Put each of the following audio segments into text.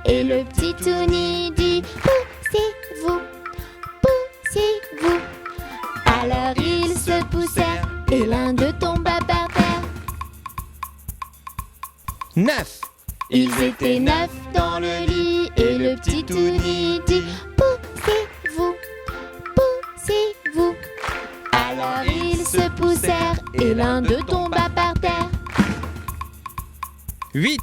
et le petit Touni dit poussez-vous, poussez-vous. Alors ils se poussèrent et l'un d'eux tomba par terre. 9. Ils étaient 9 dans le lit et le petit Touni dit poussez-vous, poussez-vous. Alors ils se poussèrent et l'un d'eux tomba par terre. 8.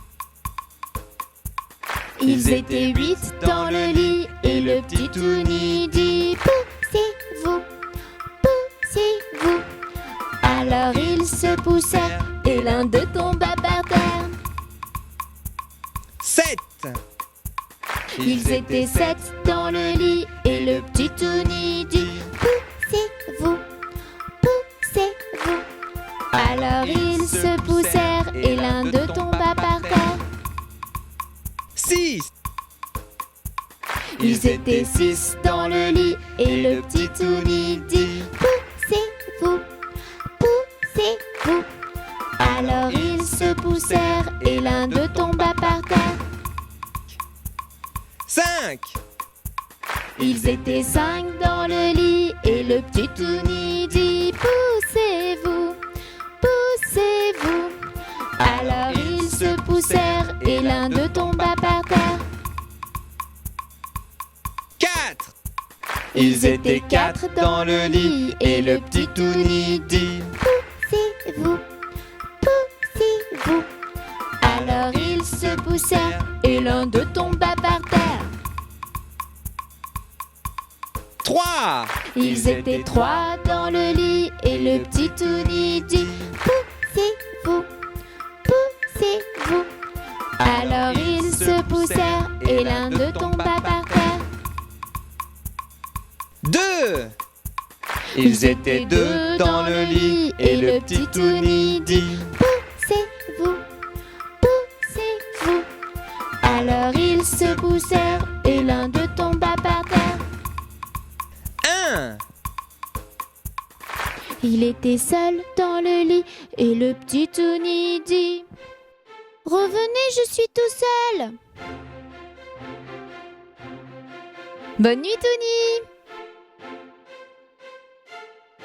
Ils étaient 8 dans le lit et le petit Touni dit poussez-vous, poussez-vous. Alors ils se poussèrent et l'un d'eux tomba par terre. 7. Ils étaient 7 dans le lit et le petit Touni dit poussez-vous, poussez-vous. Alors ils se poussèrent et l'un d'eux tomba par terre. 6. Ils étaient 6 dans le lit et le petit Touni dit poussez-vous, poussez-vous. Alors ils se poussèrent et l'un d'eux tomba par terre. 5. Ils étaient 5 dans le lit et le petit Touni dit poussez-vous, poussez-vous. Alors ils se poussèrent et l'un d'eux tomba par terre. 4. Ils étaient 4 dans le lit et le petit Touni dit poussez-vous, poussez-vous. Alors ils se poussèrent et l'un d'eux tomba par terre. 3. Ils étaient 3 dans le lit et le petit Touni dit poussez-vous, poussez-vous. Alors ils se poussèrent et l'un d'eux tomba par terre. 2. Ils étaient 2 dans le lit et le petit Touni dit poussez-vous, poussez-vous. Alors ils se poussèrent et l'un d'eux tomba par terre. 1. Il était seul dans le lit et le petit Touni dit revenez, je suis tout seul. Bonne nuit Touni.